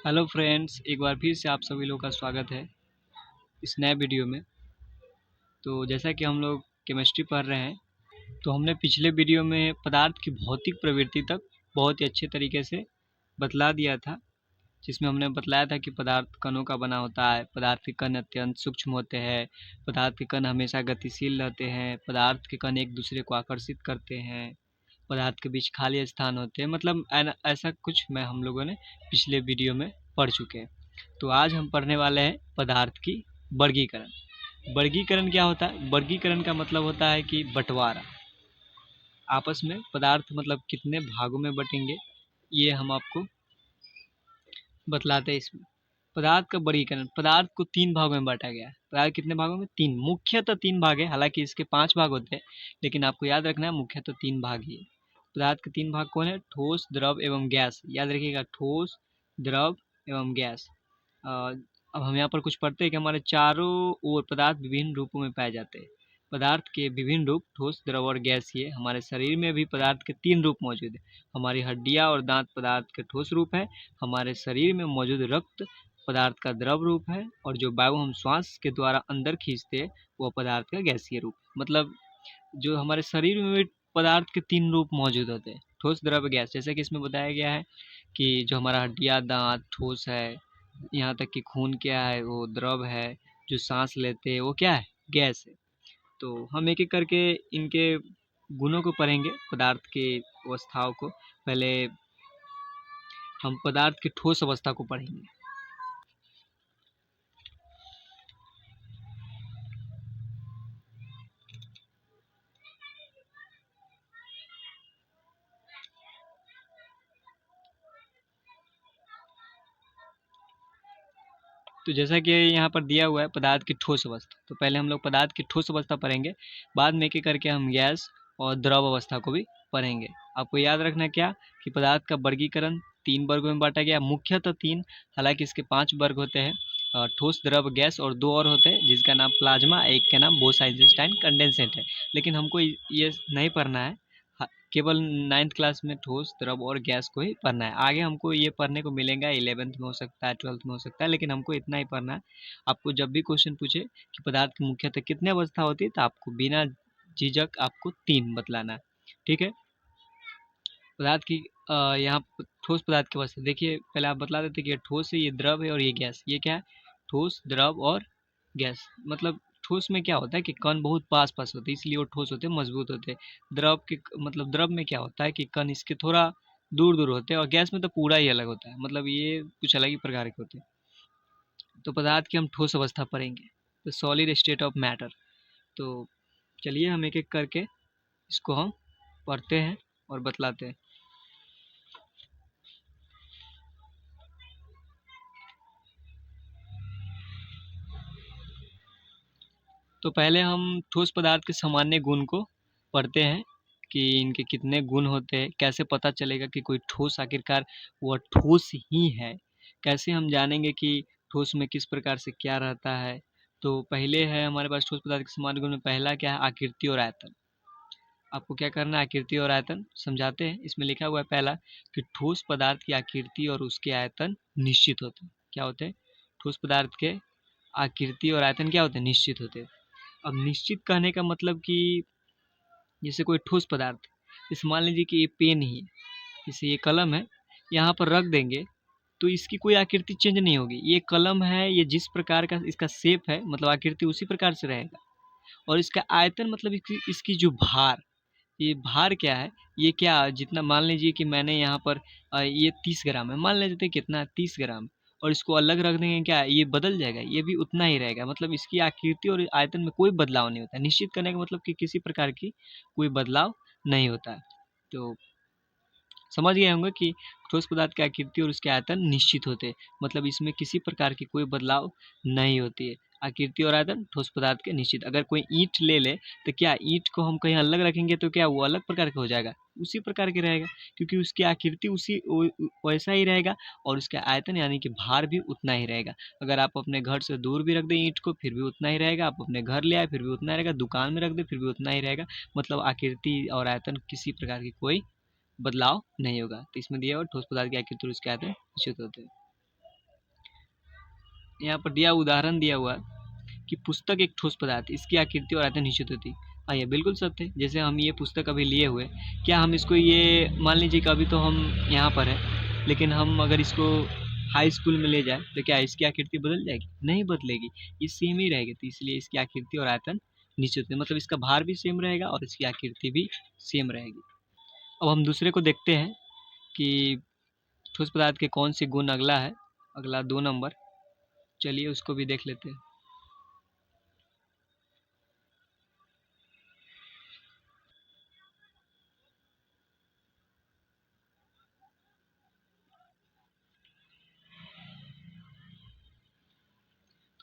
Hello friends, एक बार फिर से आप सभी लोग का स्वागत है इस नए वीडियो में। तो जैसा कि हम लोग केमिस्ट्री पढ़ रहे हैं, तो हमने पिछले वीडियो में पदार्थ की भौतिक प्रवृत्ति तक बहुत ही अच्छे तरीके से बतला दिया था, जिसमें हमने बतलाया था कि पदार्थ कणों का बना होता है, पदार्थ के कण अत्यंत सूक्ष्म होते हैं, पदार्थ के कण हमेशा गतिशील रहते हैं, पदार्थ के कण एक दूसरे को आकर्षित करते हैं, पदार्थ के बीच खाली स्थान होते हैं। मतलब ऐसा कुछ मैं हम लोगों ने पिछले वीडियो में पढ़ चुके हैं। तो आज हम पढ़ने वाले हैं पदार्थ की वर्गीकरण। वर्गीकरण क्या होता है? वर्गीकरण का मतलब होता है कि बंटवारा। आपस में पदार्थ मतलब कितने भागों में बटेंगे, ये हम आपको बतलाते हैं इसमें। पदार्थ का वर्गीकरण, पदार्थ को 3 भागों में बाँटा गया है। पदार्थ कितने भागों में? 3, मुख्यतः 3 भाग है, हालाँकि इसके 5 भाग होते हैं, लेकिन आपको याद रखना है मुख्यतः 3 भाग ही है। पदार्थ के 3 भाग कौन है? ठोस, द्रव एवं गैस। याद रखिएगा, ठोस, द्रव एवं गैस। अ, अब हम यहाँ पर कुछ पढ़ते हैं कि हमारे चारों ओर पदार्थ विभिन्न रूपों में पाए जाते हैं। पदार्थ के विभिन्न रूप ठोस, द्रव और गैसीय। हमारे शरीर में भी पदार्थ के 3 रूप मौजूद हैं। हमारी हड्डियाँ और दांत पदार्थ के ठोस रूप है। हमारे शरीर में मौजूद रक्त पदार्थ का द्रव रूप है, और जो वायु हम श्वास के द्वारा अंदर खींचते हैं वो पदार्थ का गैसीय रूप। मतलब जो हमारे शरीर में भी पदार्थ के 3 रूप मौजूद होते हैं, ठोस, द्रव, गैस। जैसे कि इसमें बताया गया है कि जो हमारा हड्डियाँ, दांत ठोस है, यहाँ तक कि खून क्या है वो द्रव है, जो सांस लेते हैं वो क्या है? गैस है। तो हम एक एक करके इनके गुणों को पढ़ेंगे, पदार्थ की अवस्थाओं को। पहले हम पदार्थ की ठोस अवस्था को पढ़ेंगे। तो जैसा कि यहाँ पर दिया हुआ है पदार्थ की ठोस अवस्था, तो पहले हम लोग पदार्थ की ठोस अवस्था पढ़ेंगे, बाद में एक एक करके हम गैस और द्रव अवस्था को भी पढ़ेंगे। आपको याद रखना क्या कि पदार्थ का वर्गीकरण 3 वर्गों में बांटा गया, मुख्यतः 3, हालांकि इसके 5 वर्ग होते हैं। ठोस, द्रव, गैस, और 2 और होते हैं जिसका नाम प्लाज्मा, एक का नाम बोस-आइंस्टाइन कंडेंसेट है। लेकिन हमको ये नहीं पढ़ना है, केवल 9th क्लास में ठोस, द्रव और गैस को ही पढ़ना है। आगे हमको ये पढ़ने को मिलेगा, 11th में हो सकता है, 12th में हो सकता है, लेकिन हमको इतना ही पढ़ना है। आपको जब भी क्वेश्चन पूछे कि पदार्थ की मुख्यतः कितने अवस्था होती है, तो आपको बिना झिझक आपको 3 बतलाना है। ठीक है? पदार्थ की यहाँ ठोस पदार्थ की अवस्था देखिए, पहले आप बतला देते कि ये ठोस है, ये द्रव है और ये गैस। ये क्या है? ठोस, द्रव और गैस। मतलब ठोस में क्या होता है कि कण बहुत पास पास होते हैं, इसलिए वो ठोस होते हैं, मजबूत होते हैं। द्रव के मतलब द्रव में क्या होता है कि कण इसके थोड़ा दूर दूर होते हैं, और गैस में तो पूरा ही अलग होता है, मतलब ये कुछ अलग ही प्रकार के होते हैं। तो पदार्थ की हम ठोस अवस्था पढ़ेंगे, तो सॉलिड स्टेट ऑफ मैटर। तो चलिए हम एक एक करके इसको हम पढ़ते हैं और बतलाते हैं। तो पहले हम ठोस पदार्थ के सामान्य गुण को पढ़ते हैं कि इनके कितने गुण होते हैं, कैसे पता चलेगा कि कोई ठोस आखिरकार वह ठोस ही है, कैसे हम जानेंगे कि ठोस में किस प्रकार से क्या रहता है। तो पहले है हमारे पास ठोस पदार्थ के सामान्य गुण में पहला क्या है? आकृति और आयतन। आपको क्या करना है? आकृति और आयतन समझाते हैं। इसमें लिखा हुआ है पहला कि ठोस पदार्थ की आकृति और उसके आयतन निश्चित होते हैं। क्या होते हैं? ठोस पदार्थ के आकृति और आयतन क्या होते हैं? निश्चित होते हैं। अब निश्चित कहने का मतलब कि जैसे कोई ठोस पदार्थ, जैसे मान लीजिए कि ये पेन ही है, जैसे ये कलम है, यहाँ पर रख देंगे तो इसकी कोई आकृति चेंज नहीं होगी। ये कलम है, ये जिस प्रकार का इसका शेप है, मतलब आकृति उसी प्रकार से रहेगा। और इसका आयतन मतलब इसकी जो भार, ये भार क्या है? ये क्या, जितना मान लीजिए कि मैंने यहाँ पर ये 30 ग्राम है, मान लेते हैं कितना है? 30 ग्राम, और इसको अलग रख देंगे, क्या ये बदल जाएगा? ये भी उतना ही रहेगा। मतलब इसकी आकृति और आयतन में कोई बदलाव नहीं होता है। निश्चित करने का मतलब कि किसी प्रकार की कोई बदलाव नहीं होता है। तो समझ गए होंगे कि ठोस पदार्थ की आकृति और उसके आयतन निश्चित होते हैं, मतलब इसमें किसी प्रकार की कोई बदलाव नहीं होती है। आकृति और आयतन ठोस पदार्थ के निश्चित। अगर कोई ईंट ले ले, तो क्या ईंट को हम कहीं अलग रखेंगे तो क्या वो अलग प्रकार का हो जाएगा? उसी प्रकार के रहेगा, क्योंकि उसकी आकृति उसी वैसा ही रहेगा, और उसका आयतन यानी कि भार भी उतना ही रहेगा। अगर आप अपने घर से दूर भी रख दें ईंट को, फिर भी उतना ही रहेगा। आप अपने घर ले आए, फिर भी उतना ही रहेगा। दुकान में रख दें, फिर भी उतना ही रहेगा। मतलब आकृति और आयतन किसी प्रकार की कोई बदलाव नहीं होगा। तो इसमें दिया हुआ ठोस पदार्थ की आकृति और उसके आयतन निश्चित होते हैं। यहाँ पर दिया उदाहरण दिया हुआ है कि पुस्तक एक ठोस पदार्थ, इसकी आकृति और आयतन निश्चित होती है। हाँ, ये बिल्कुल सत्य है। जैसे हम ये पुस्तक अभी लिए हुए, क्या हम इसको ये मान लीजिए कि अभी तो हम यहाँ पर है, लेकिन हम अगर इसको हाई स्कूल में ले जाए तो क्या इसकी आकृति बदल जाएगी? नहीं बदलेगी, ये सेम ही रहेगी। तो इसलिए इसकी आकृति और आयतन निश्चित है, मतलब इसका भार भी सेम रहेगा और इसकी आकृति भी सेम रहेगी। अब हम दूसरे को देखते हैं कि ठोस पदार्थ के कौन से गुण अगला है, अगला 2 नंबर। चलिए उसको भी देख लेते हैं।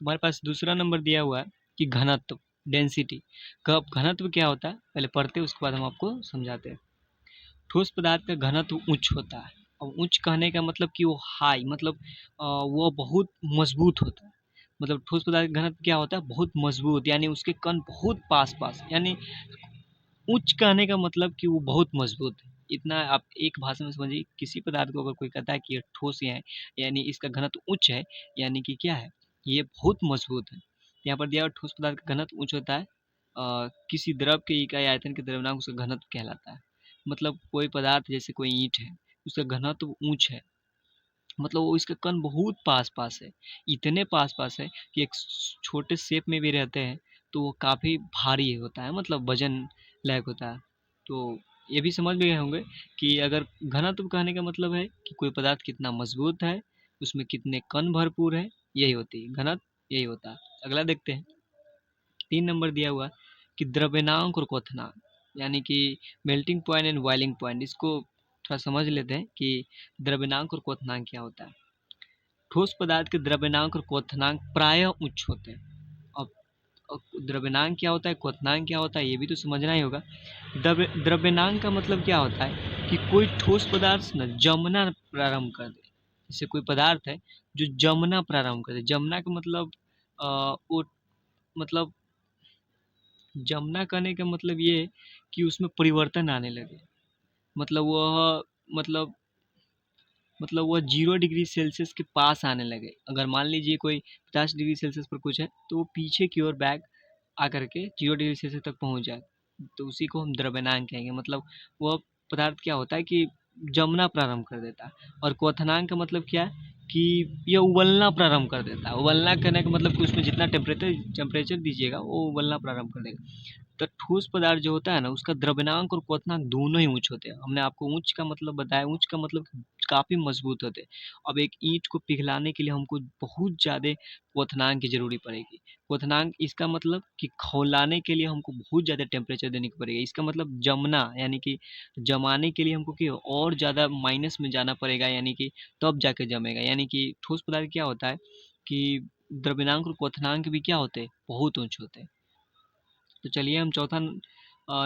तुम्हारे पास दूसरा नंबर दिया हुआ है कि घनत्व, डेंसिटी। कब घनत्व क्या होता है पहले पढ़ते हैं, उसके बाद हम आपको समझाते हैं। ठोस पदार्थ का घनत्व उच्च होता है। अब उच्च कहने का मतलब कि वो हाई, मतलब वो बहुत मजबूत होता है। मतलब ठोस पदार्थ का घनत्व क्या होता है? बहुत मजबूत, यानी उसके कण बहुत पास पास, यानी उच्च कहने का मतलब कि वो बहुत मजबूत है। इतना आप एक भाषा में समझिए, किसी पदार्थ को अगर कोई कहता है कि ये ठोस है, यानी इसका घनत्व उच्च है, यानी कि क्या है, ये बहुत मजबूत है। यहाँ पर दिया हुआ ठोस पदार्थ का घनत्व उच्च होता है। किसी द्रव के इकाई आयतन के द्रव्यनांक उसका घनत्व कहलाता है। मतलब कोई पदार्थ जैसे कोई ईंट है, उसका घनत्व ऊंच है, मतलब वो इसके कण बहुत पास पास है, इतने पास पास है कि एक छोटे शेप में भी रहते हैं तो वो काफ़ी भारी होता है, मतलब वजन लायक होता है। तो ये भी समझ में गए होंगे कि अगर घनत्व कहने का मतलब है कि कोई पदार्थ कितना मजबूत है, उसमें कितने कण भरपूर है, यही होती है घनत्व, यही होता है। अगला देखते हैं। 3 नंबर दिया हुआ कि द्रव्यनांक और क्वथनांक, यानी कि melting point and boiling point. इसको थोड़ा समझ लेते हैं कि द्रव्यनांक और क्वथनांक क्या होता है। ठोस पदार्थ के द्रव्यनांक और क्वथनांक प्रायः उच्च होते हैं। अब द्रव्यनांक क्या होता है, क्वथनांक क्या होता है, ये भी तो समझना ही होगा। द्रव्यनांक का मतलब क्या होता है कि कोई ठोस पदार्थ न जमना प्रारंभ कर दे। जैसे कोई पदार्थ है जो जमना प्रारंभ कर दे, जमना का मतलब वो, मतलब जमना कहने का मतलब ये है कि उसमें परिवर्तन आने लगे। मतलब वह, मतलब मतलब वह 0 डिग्री सेल्सियस के पास आने लगे। अगर मान लीजिए कोई 50 डिग्री सेल्सियस पर कुछ है तो वो पीछे की ओर बैक आकर के 0 डिग्री सेल्सियस तक पहुंच जाए, तो उसी को हम द्रव्यनांक कहेंगे। मतलब वह पदार्थ क्या होता है कि जमना प्रारंभ कर देता है। और क्वथनांक का मतलब क्या है कि यह उबलना प्रारंभ कर देता है। उबलना करने का मतलब कि उसमें जितना टेम्परेचर टेम्परेचर दीजिएगा वो उबलना प्रारंभ कर देगा। तो ठोस पदार्थ जो होता है ना, उसका द्रव्यनांक और क्वथनांक दोनों ही उच्च होते हैं। हमने आपको उच्च का मतलब बताया, उच्च का मतलब काफ़ी मजबूत होते हैं। अब एक ईंट को पिघलाने के लिए हमको बहुत ज़्यादा क्वथनांक की ज़रूरी पड़ेगी। क्वथनांक इसका मतलब कि खौलाने के लिए हमको बहुत ज़्यादा टेम्परेचर देने की पड़ेगी। इसका मतलब जमना, यानी कि जमाने के लिए हमको कि और ज़्यादा माइनस में जाना पड़ेगा, यानी कि तब जाके जमेगा। यानी कि ठोस पदार्थ क्या होता है कि द्रव्यनांक और क्वथनांक भी क्या होते हैं, बहुत ऊंचे होते हैं। तो चलिए हम चौथा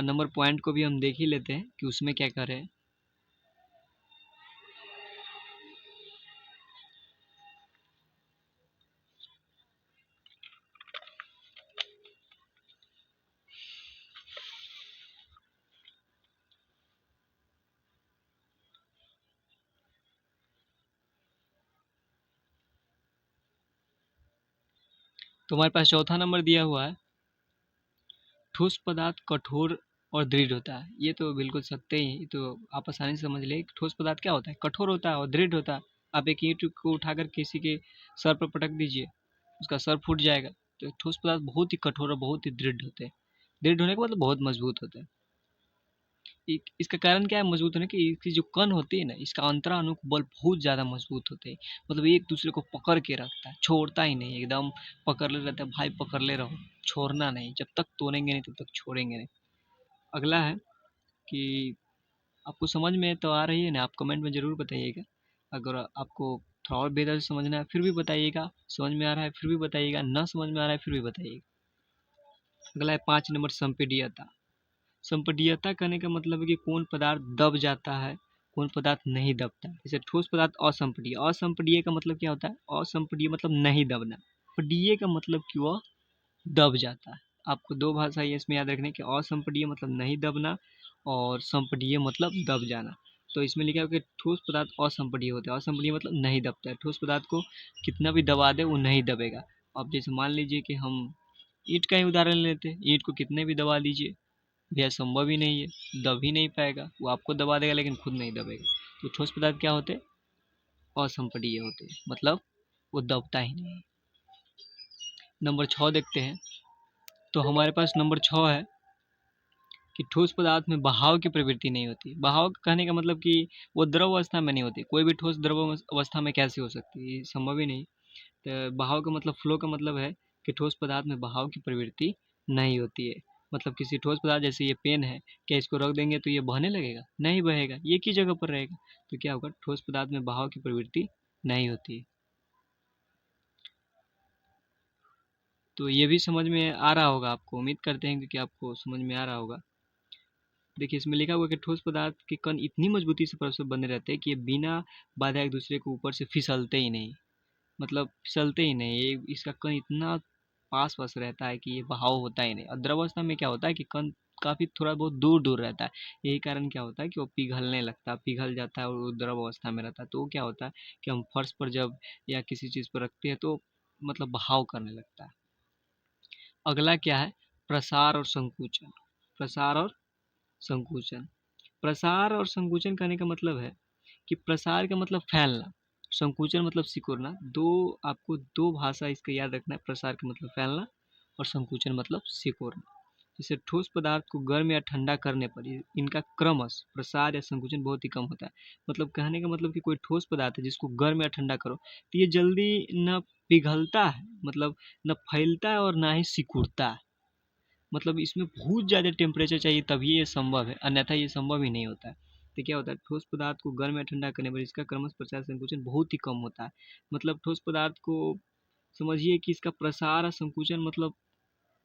नंबर पॉइंट को भी हम देख ही लेते हैं कि उसमें क्या कर रहे हैं। तो हमारे पास चौथा नंबर दिया हुआ है, ठोस पदार्थ कठोर और दृढ़ होता है। ये तो बिल्कुल सत्य ही है, ये तो आप आसानी से समझ ले। ठोस पदार्थ क्या होता है, कठोर होता है और दृढ़ होता है। आप एक ईंट को उठाकर किसी के सर पर पटक दीजिए, उसका सर फूट जाएगा। तो ठोस पदार्थ बहुत ही कठोर और बहुत ही दृढ़ होते हैं। दृढ़ होने का मतलब बहुत मजबूत होते हैं। इसका कारण क्या है मजबूत होने की, इसकी जो कण होती है ना, इसका अंतरानुक बल बहुत ज़्यादा मजबूत होते हैं। मतलब एक दूसरे को पकड़ के रखता है, छोड़ता ही नहीं, एकदम पकड़ ले रहता है। भाई पकड़ ले रहो, छोड़ना नहीं, जब तक तोड़ेंगे नहीं तब तक छोड़ेंगे नहीं। अगला है कि आपको समझ में तो आ रही है ना, आप कमेंट में ज़रूर बताइएगा। अगर आपको थोड़ा और बेहतर से समझना है फिर भी बताइएगा, समझ में आ रहा है फिर भी बताइएगा, ना समझ में आ रहा है फिर भी बताइएगा। अगला है 5 नंबर, संपीड्यता। संपीड्यता करने का मतलब है कि कौन पदार्थ दब जाता है, कौन पदार्थ नहीं दबता है। जैसे ठोस पदार्थ असंपीड्य, असंपीड्य का मतलब क्या होता है, असंपीड्य मतलब नहीं दबना। संपीड्य का मतलब कि वह दब जाता है। आपको दो भाषा ये इसमें याद रखने की, असंपीड्य मतलब नहीं दबना और संपीड्य मतलब दब जाना। तो इसमें लिखा है कि ठोस पदार्थ असंपीय होते हैं। असंपीय मतलब नहीं दबता है। ठोस पदार्थ को कितना भी दबा दे वो नहीं दबेगा। अब जैसे मान लीजिए कि हम ईंट का ही उदाहरण लेते हैं। ईंट को कितने भी दबा दीजिए, यह संभव ही नहीं है, दब ही नहीं पाएगा। वो आपको दबा देगा लेकिन खुद नहीं दबेगा। तो ठोस पदार्थ क्या होते हैं? असंपीय होते हैं, मतलब वो दबता ही नहीं। नंबर 6 देखते हैं। तो हमारे पास नंबर 6 है कि ठोस पदार्थ में बहाव की प्रवृत्ति नहीं होती। बहाव कहने का मतलब कि वो द्रव अवस्था में नहीं होती। कोई भी ठोस द्रव अवस्था में कैसे हो सकती है? ये संभव ही नहीं। तो बहाव का मतलब, फ्लो का मतलब है कि ठोस पदार्थ में बहाव की प्रवृत्ति नहीं होती है। मतलब किसी ठोस पदार्थ, जैसे ये पेन है, क्या इसको रख देंगे तो ये बहने लगेगा? नहीं बहेगा, एक ही जगह पर रहेगा। तो क्या होगा? ठोस पदार्थ में बहाव की प्रवृत्ति नहीं होती है। तो ये भी समझ में आ रहा होगा आपको, उम्मीद करते हैं कि आपको समझ में आ रहा होगा। देखिए इसमें लिखा हुआ है कि ठोस पदार्थ के कण इतनी मजबूती से परस्पर बंधे रहते हैं कि ये बिना बाधा एक दूसरे के ऊपर से फिसलते ही नहीं। मतलब फिसलते ही नहीं, ये इसका कण इतना पास पास रहता है कि ये बहाव होता ही नहीं। और द्रवावस्था में क्या होता है कि कण काफी थोड़ा बहुत दूर दूर रहता है। यही कारण क्या होता है कि वो पिघलने लगता है, पिघल जाता है और वो द्रव अवस्था में रहता है। तो वो क्या होता है कि हम फर्श पर जब या किसी चीज पर रखते हैं तो मतलब बहाव करने लगता है। अगला क्या है? प्रसार और संकुचन। प्रसार और संकुचन। प्रसार और संकुचन करने का मतलब है कि प्रसार का मतलब फैलना, संकुचन मतलब सिकुड़ना। आपको दो भाषा इसका याद रखना है। प्रसार का मतलब फैलना और संकुचन मतलब सिकुड़ना। जैसे ठोस पदार्थ को गर्म या ठंडा करने पर इनका क्रमश प्रसार या संकुचन बहुत ही कम होता है। मतलब कहने का मतलब कि कोई ठोस पदार्थ है जिसको गर्म या ठंडा करो तो ये जल्दी न पिघलता है, मतलब न फैलता है और ना ही सिकुड़ता है। मतलब इसमें बहुत ज़्यादा टेम्परेचर चाहिए तभी ये संभव है, अन्यथा ये संभव ही नहीं होता है। तो क्या होता है? ठोस पदार्थ को गर्म या ठंडा करने पर इसका क्रमश प्रसार संकुचन बहुत ही कम होता है। मतलब ठोस पदार्थ को समझिए कि इसका प्रसार और संकुचन मतलब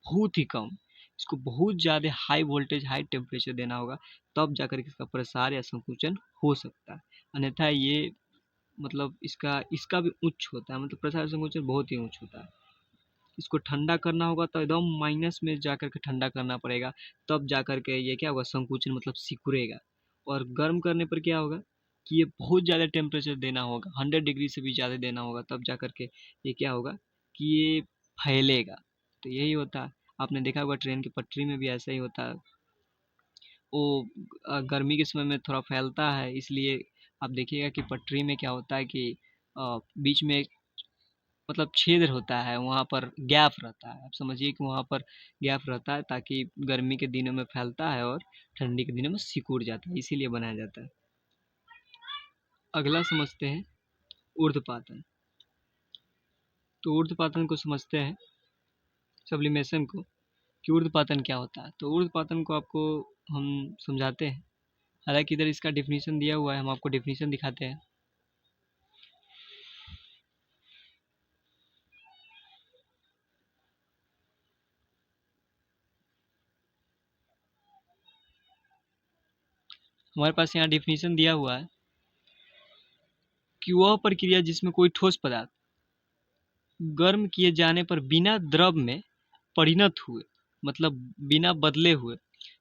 बहुत ही कम। इसको बहुत ज़्यादा हाई वोल्टेज हाई टेम्परेचर देना होगा, तब जाकर के इसका प्रसार या संकुचन हो सकता है। अन्यथा ये मतलब इसका इसका भी उच्च होता है, मतलब प्रसार संकुचन बहुत ही उच्च होता है। इसको ठंडा करना होगा तो एकदम माइनस में जाकर के ठंडा करना पड़ेगा, तब जाकर के ये क्या होगा? संकुचन मतलब सिकुड़ेगा। और गर्म करने पर क्या होगा कि ये बहुत ज़्यादा टेम्परेचर देना होगा, 100 डिग्री से भी ज़्यादा देना होगा, तब जाकर के ये क्या होगा कि ये फैलेगा। तो यही होता है। आपने देखा होगा ट्रेन की पटरी में भी ऐसा ही होता है। वो गर्मी के समय में थोड़ा फैलता है, इसलिए आप देखिएगा कि पटरी में क्या होता है कि बीच में मतलब छेद होता है, वहाँ पर गैप रहता है। आप समझिए कि वहाँ पर गैप रहता है ताकि गर्मी के दिनों में फैलता है और ठंडी के दिनों में सिकुड़ जाता है, इसीलिए बनाया जाता है। अगला समझते हैं ऊर्ध्वपातन। तो ऊर्ध्वपातन को समझते हैं, सब्लिमेशन को, कि ऊर्ध्वपातन क्या होता है। तो ऊर्ध्वपातन को आपको हम समझाते हैं। हालांकि इधर इसका डेफिनेशन दिया हुआ है, हम आपको डेफिनेशन दिखाते हैं। हमारे पास यहाँ डेफिनेशन दिया हुआ है कि वह प्रक्रिया जिसमें कोई ठोस पदार्थ गर्म किए जाने पर बिना द्रव में परिणत हुए, मतलब बिना बदले हुए,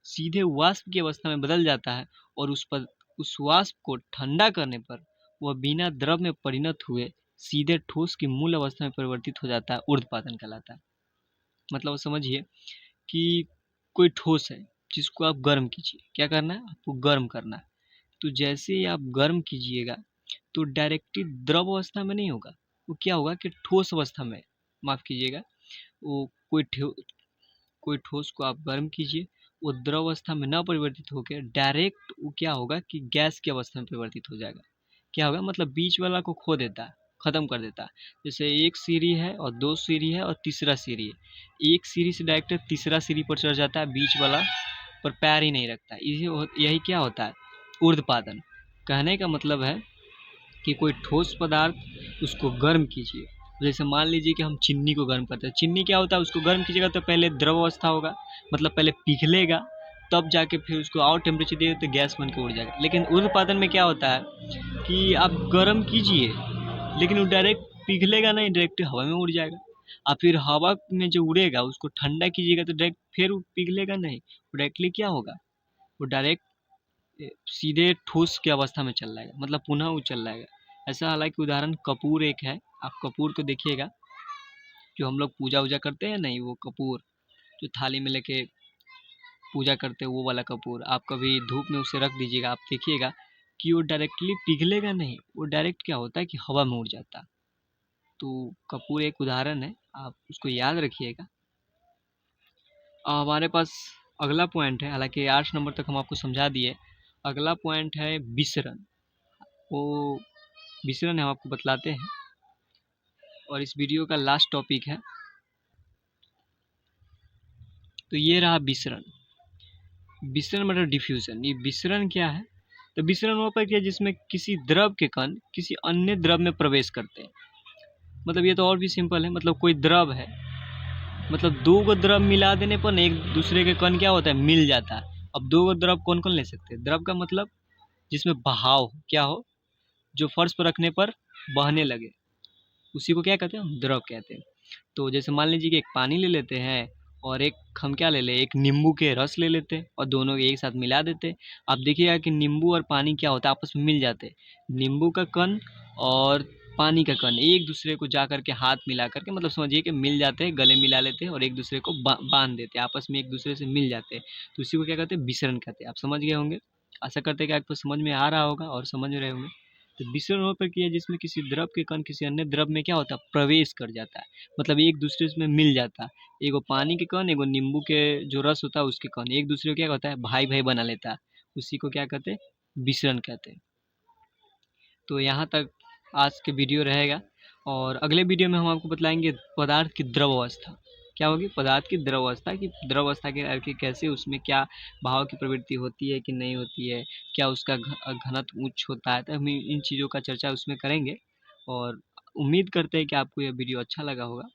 सीधे वाष्प की अवस्था में बदल जाता है और उस वाष्प को ठंडा करने पर वह बिना द्रव में परिणत हुए सीधे ठोस की मूल अवस्था में परिवर्तित हो जाता है, ऊर्ध्वपातन कहलाता है। मतलब समझिए कि कोई ठोस है जिसको आप गर्म कीजिए। क्या करना है? आपको गर्म करना है। तो जैसे ही आप गर्म कीजिएगा तो डायरेक्टली द्रव अवस्था में नहीं होगा, वो क्या होगा कि ठोस अवस्था में, माफ कीजिएगा, वो कोई ठोस को आप गर्म कीजिए, वो द्रव अवस्था में न परिवर्तित होकर डायरेक्ट वो क्या होगा कि गैस की अवस्था में परिवर्तित हो जाएगा। क्या होगा? मतलब बीच वाला को खो देता है, खत्म कर देता है। जैसे एक सीढ़ी है और दो सीढ़ी है और तीसरा सीढ़ी है, एक सीढ़ी से डायरेक्ट तीसरा सीढ़ी पर चढ़ जाता है, बीच वाला पर पैर ही नहीं रखता है। यही क्या होता है? ऊर्ध्वपातन। कहने का मतलब है कि कोई ठोस पदार्थ उसको गर्म कीजिए। जैसे मान लीजिए कि हम चीनी को गर्म करते हैं। चीनी क्या होता है? उसको गर्म कीजिएगा तो पहले द्रव अवस्था होगा, मतलब पहले पिघलेगा, तब जाके फिर उसको और टेम्परेचर दिए तो गैस बन के उड़ जाएगा। लेकिन ऊर्ध्वपातन में क्या होता है कि आप गर्म कीजिए लेकिन वो डायरेक्ट पिघलेगा नहीं, डायरेक्ट हवा में उड़ जाएगा। और फिर हवा में जो उड़ेगा उसको ठंडा कीजिएगा तो डायरेक्ट फिर वो पिघलेगा नहीं, वो डायरेक्टली क्या होगा? वो डायरेक्ट सीधे ठोस की अवस्था में चल जाएगा, मतलब पुनः वो चल जाएगा। ऐसा हालांकि उदाहरण कपूर एक है, आप कपूर को देखिएगा, जो हम लोग पूजा वूजा करते हैं नहीं, वो कपूर जो थाली में लेके पूजा करते हैं वो वाला कपूर, आप कभी धूप में उसे रख दीजिएगा, आप देखिएगा कि वो डायरेक्टली पिघलेगा नहीं, वो डायरेक्ट क्या होता है कि हवा में उड़ जाता है। तो कपूर एक उदाहरण है, आप उसको याद रखिएगा। हमारे पास अगला पॉइंट है, हालांकि 8 नंबर तक हम आपको समझा दिए। अगला पॉइंट है विसरण। वो विसरण हम आपको बतलाते हैं, और इस वीडियो का लास्ट टॉपिक है। तो ये रहा विसरण। विसरण मतलब डिफ्यूजन। ये विसरण क्या है? तो विसरण वो प्रक्रिया जिसमें किसी द्रव के कण किसी अन्य द्रव में प्रवेश करते हैं। मतलब ये तो और भी सिंपल है, मतलब कोई द्रव है, मतलब दो गो द्रव मिला देने पर एक दूसरे के कण क्या होता है, मिल जाता है। अब दो गो द्रव कौन कौन ले सकते हैं? द्रव का मतलब जिसमें बहाव क्या हो, जो फर्श पर रखने पर बहने लगे, उसी को क्या कहते हैं? हम द्रव कहते हैं। तो जैसे मान लीजिए कि एक पानी ले लेते हैं, और एक हम क्या ले ले, एक नींबू के रस ले लेते हैं, और दोनों को एक साथ मिला देते हैं। आप देखिएगा कि नींबू और पानी क्या होता है, आपस में मिल जाते हैं। नींबू का कण और पानी का कण एक दूसरे को जा करके हाथ मिला करके, मतलब समझिए कि मिल जाते हैं, गले मिला लेते हैं और एक दूसरे को बांध देते हैं, आपस में एक दूसरे से मिल जाते हैं। तो उसी को क्या कहते हैं? विसरण कहते हैं। आप समझ गए होंगे, आशा करते हैं कि आपको समझ में आ रहा होगा और समझ रहे होंगे। तो विसरण वो प्रक्रिया जिसमें किसी द्रव के कण किसी अन्य द्रव में क्या होता है, प्रवेश कर जाता है, मतलब एक दूसरे में मिल जाता है। एगो पानी के कण, एगो नींबू के जो रस होता है उसके कण एक दूसरे को क्या होता है, भाई भाई बना लेता है, उसी को क्या कहते हैं? विसरण कहते हैं। तो यहाँ तक आज के वीडियो रहेगा, और अगले वीडियो में हम आपको बतलाएंगे पदार्थ की द्रव अवस्था क्या होगी। पदार्थ की द्रव अवस्था की द्रव अवस्था के करके कैसे उसमें क्या भाव की प्रवृत्ति होती है कि नहीं होती है, क्या उसका घनत्व उच्च होता है। तो हम इन चीज़ों का चर्चा उसमें करेंगे, और उम्मीद करते हैं कि आपको यह वीडियो अच्छा लगा होगा।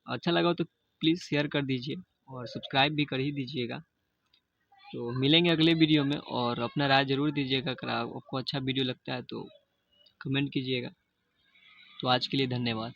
अच्छा लगा हो तो प्लीज़ शेयर कर दीजिए, और सब्सक्राइब भी कर ही दीजिएगा। तो मिलेंगे अगले वीडियो में, और अपना राय ज़रूर दीजिएगा। अगर आपको अच्छा वीडियो लगता है तो कमेंट कीजिएगा। तो आज के लिए धन्यवाद।